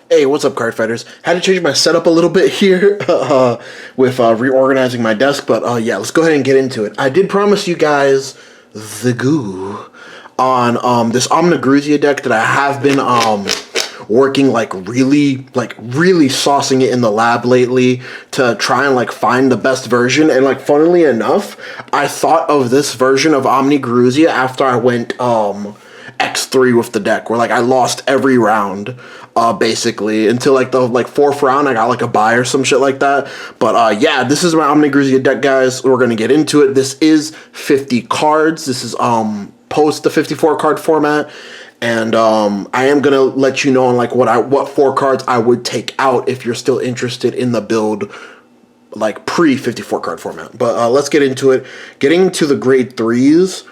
Hey, what's up, card fighters? Had to change my setup a little bit here with reorganizing my desk, but yeah, let's go ahead and get into it. I did promise you guys the goo on this OMINAGRUZIO deck that I have been working really saucing it in the lab lately to try and like find the best version. And like funnily enough, I thought of this version of OMINAGRUZIO after I went X3 with the deck, where like I lost every round basically until like the fourth round I got like a buy or some shit like that. But yeah, this is my OMINAGRUZIO deck, guys. We're gonna get into it. This is 50 cards. This is post the 54 card format, and I am gonna let you know on like what 4 cards I would take out if you're still interested in the build like pre 54 card format. But let's get into it. Getting to the grade 3s,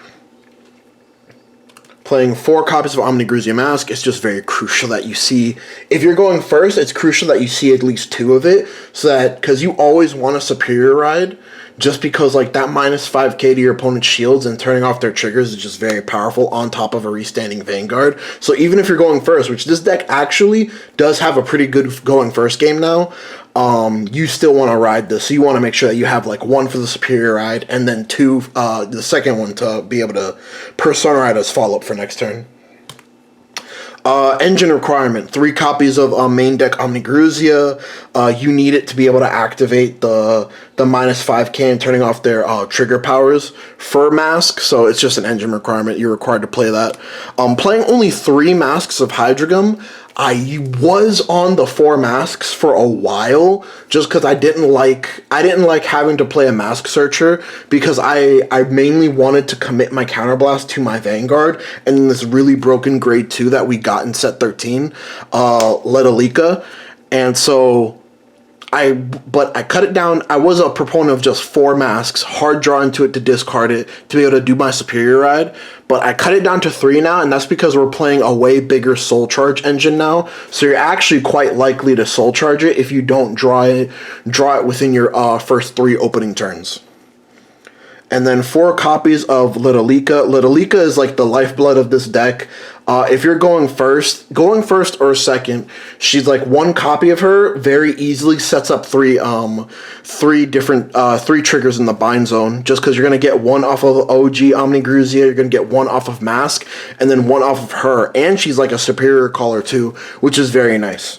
playing 4 copies of OMINAGRUZIO Mask, it's just very crucial that you see, if you're going first, it's crucial that you see at least 2 of it, so that, because you always want a superior ride, just because like that minus 5k to your opponent's shields and turning off their triggers is just very powerful on top of a restanding Vanguard. So even if you're going first, which this deck actually does have a pretty good going first game now, you still want to ride this. So you want to make sure that you have like 1 for the superior ride, and then 2, the second one to be able to persona ride as follow-up for next turn. Engine requirement, 3 copies of main deck OMINAGRUZIO. You need it to be able to activate the minus 5k and turning off their trigger powers for Mask, so it's just an engine requirement. You're required to play that. Playing only 3 masks of Hydrogum. I was on the 4 masks for a while, just because I didn't like having to play a mask searcher, because I mainly wanted to commit my counterblast to my Vanguard, and then this really broken grade 2 that we got in set 13, Ledalika, and so I cut it down. I was a proponent of just 4 masks, hard draw into it to discard it to be able to do my superior ride, but I cut it down to 3 now, and that's because we're playing a way bigger soul charge engine now, so you're actually quite likely to soul charge it if you don't draw it within your first 3 opening turns. And then 4 copies of Ledalika. Ledalika is like the lifeblood of this deck. If you're going first or second, she's like 1 copy of her very easily sets up 3 different 3 triggers in the bind zone, just because you're gonna get 1 off of OG OMINAGRUZIO, you're gonna get 1 off of Mask, and then 1 off of her, and she's like a superior caller too, which is very nice.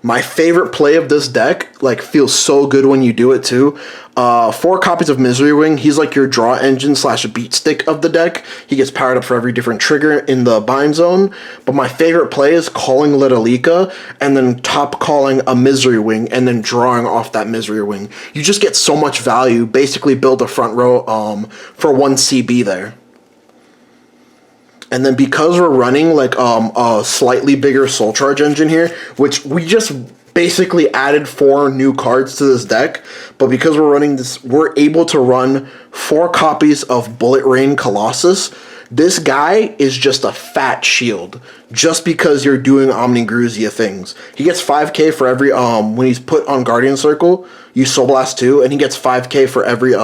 My favorite play of this deck, like, feels so good when you do it too. 4 copies of Misery Wing. He's like your draw engine / beat stick of the deck. He gets powered up for every different trigger in the bind zone. But my favorite play is calling Ledalika and then top calling a Misery Wing and then drawing off that Misery Wing. You just get so much value. Basically build a front row for 1 CB there. And then because we're running like a slightly bigger soul charge engine here, which we just basically added 4 new cards to this deck, but because we're running this, we're able to run 4 copies of Bullet Rain Colossus. This guy is just a fat shield, just because you're doing OMINAGRUZIO things. He gets 5k for every, when he's put on Guardian Circle, you Soul Blast 2, and he gets 5k for every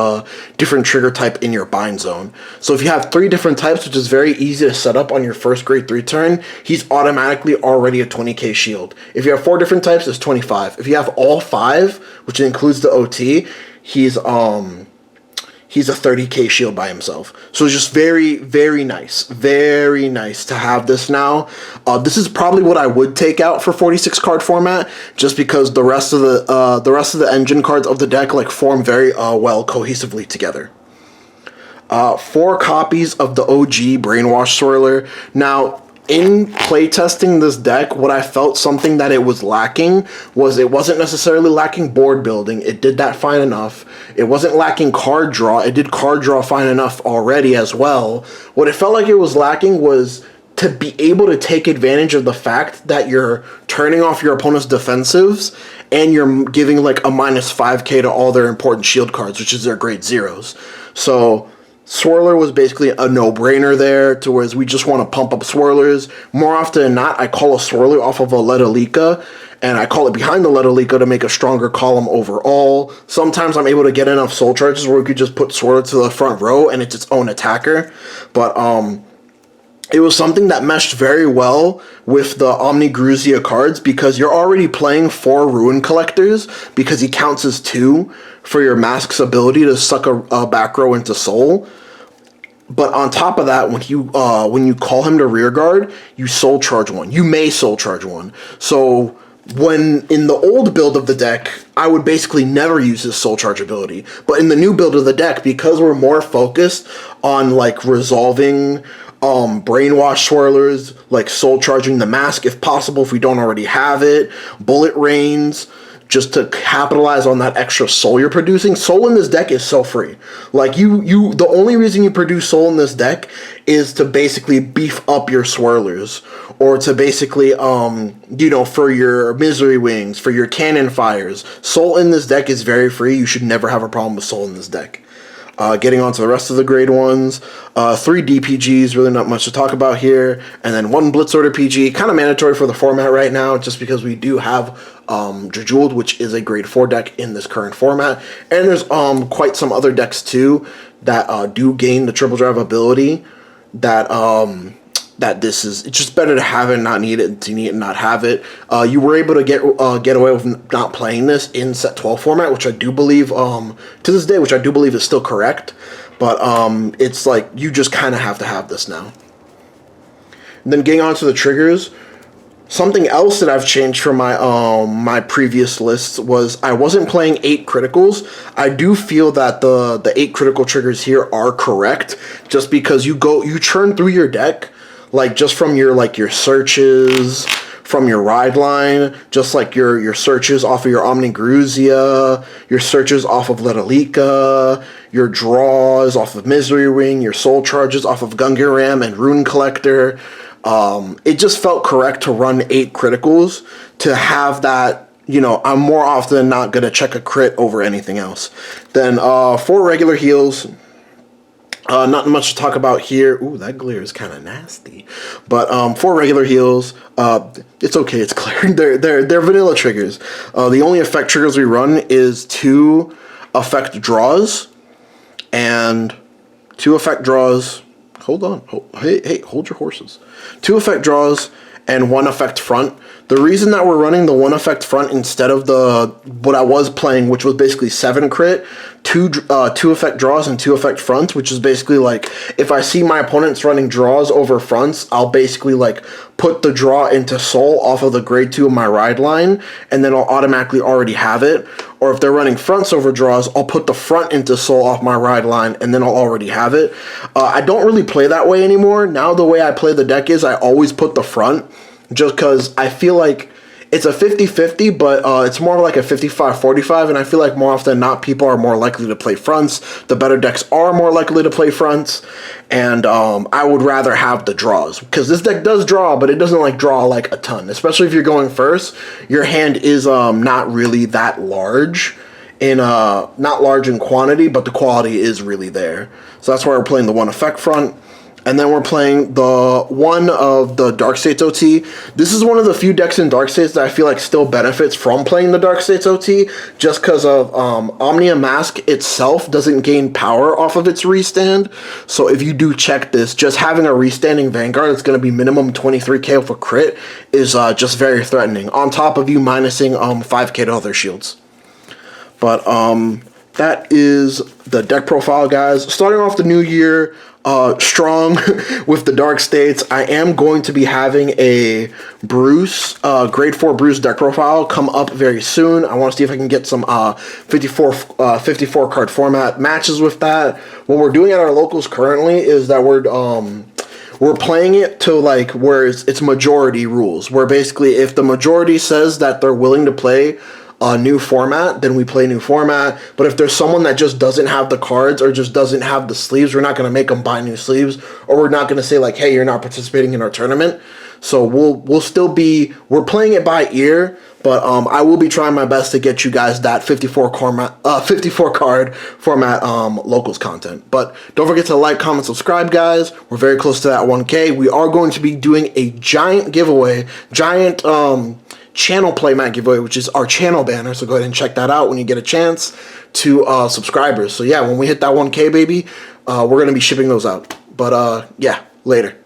different trigger type in your bind zone. So if you have 3 different types, which is very easy to set up on your first grade 3 turn, he's automatically already a 20k shield. If you have 4 different types, it's 25. If you have all 5, which includes the OT, he's a 30k shield by himself. So it's just very, very nice. Very nice to have this now. This is probably what I would take out for 46 card format, just because the rest of the engine cards of the deck like form very well cohesively together. 4 copies of the OG Brainwash Swirler. Now, in playtesting this deck, what I felt something that it was lacking was it wasn't necessarily lacking board building. It did that fine enough. It wasn't lacking card draw. It did card draw fine enough already as well. What it felt like it was lacking was to be able to take advantage of the fact that you're turning off your opponent's defensives and you're giving like a minus 5k to all their important shield cards, which is their grade 0s. So Swirler was basically a no-brainer there, to whereas we just want to pump up Swirlers. More often than not, I call a Swirler off of a Ledalika, and I call it behind the Ledalika to make a stronger column overall. Sometimes I'm able to get enough Soul Charges where we could just put Swirler to the front row and it's its own attacker. But it was something that meshed very well with the OMINAGRUZIO cards because you're already playing 4 Ruin Collectors because he counts as 2 for your Mask's ability to suck a back row into Soul. But on top of that, when you call him to rear guard, you soul charge 1. You may soul charge 1. So when in the old build of the deck, I would basically never use his soul charge ability. But in the new build of the deck, because we're more focused on like resolving brainwash swirlers, like soul charging the mask if possible, if we don't already have it, bullet rains, just to capitalize on that extra soul you're producing. Soul in this deck is so free. Like the only reason you produce soul in this deck is to basically beef up your swirlers, or to basically for your misery wings, for your cannon fires. Soul in this deck is very free. You should never have a problem with soul in this deck. Getting on to the rest of the grade ones, 3 DPGs, really not much to talk about here, and then 1 Blitz Order PG, kind of mandatory for the format right now, just because we do have Jejuled, which is a grade 4 deck in this current format, and there's quite some other decks too that do gain the triple drive ability that this is, it's just better to have it and not need it, to need it and not have it. You were able to get away with not playing this in set 12 format, which I do believe, to this day, which I do believe is still correct. But it's like, you just kind of have to have this now. And then getting on to the triggers, something else that I've changed from my my previous lists was I wasn't playing 8 criticals. I do feel that the 8 critical triggers here are correct, just because you churn through your deck, like just from your searches, from your ride line, just like your searches off of your OMINAGRUZIO, your searches off of Letalika, your draws off of Misery Ring, your soul charges off of Gungan Ram and Rune Collector. It just felt correct to run 8 criticals, to have that, I'm more often than not going to check a crit over anything else. Then 4 regular heals. Not much to talk about here. Ooh, that glare is kind of nasty. But 4 regular heals. It's okay. It's clear. They're vanilla triggers. The only effect triggers we run is 2 effect draws and 2 effect draws. Hold on. Hey, hold your horses. 2 effect draws and 1 effect front. The reason that we're running the 1 effect front instead of what I was playing, which was basically 7 crit, 2 effect draws and 2 effect fronts, which is basically like, if I see my opponents running draws over fronts, I'll basically like put the draw into soul off of the grade 2 of my ride line, and then I'll automatically already have it. Or if they're running fronts over draws, I'll put the front into soul off my ride line, and then I'll already have it. I don't really play that way anymore. Now the way I play the deck is I always put the front, just because I feel like it's a 50-50, but it's more like a 55-45, and I feel like more often than not, people are more likely to play fronts. The better decks are more likely to play fronts, and I would rather have the draws, because this deck does draw, but it doesn't like draw like a ton, especially if you're going first. Your hand is not really that large, not large in quantity, but the quality is really there. So that's why we're playing the 1 effect front. And then we're playing the 1 of the Dark States OT. This is one of the few decks in Dark States that I feel like still benefits from playing the Dark States OT, just because of Omnia Mask itself doesn't gain power off of its restand. So if you do check this, just having a restanding Vanguard that's going to be minimum 23k for crit is just very threatening, on top of you minusing 5k to other shields. But that is the deck profile, guys. Starting off the new year strong with the Dark States. I am going to be having a Bruce, grade 4 Bruce deck profile come up very soon. I want to see if I can get some 54 card format matches with that. What we're doing at our locals currently is that we're playing it to like where it's majority rules, where basically if the majority says that they're willing to play a new format, then we play new format. But if there's someone that just doesn't have the cards or just doesn't have the sleeves, we're not going to make them buy new sleeves, or we're not going to say like, hey, you're not participating in our tournament. So we're playing it by ear, but I will be trying my best to get you guys that 54 card format locals content. But don't forget to like, comment, subscribe, guys. We're very close to that 1K. We are going to be doing a giant giveaway, channel playmat giveaway, which is our channel banner. So go ahead and check that out when you get a chance, to subscribers. So yeah, when we hit that 1K, baby, we're going to be shipping those out. But yeah, later.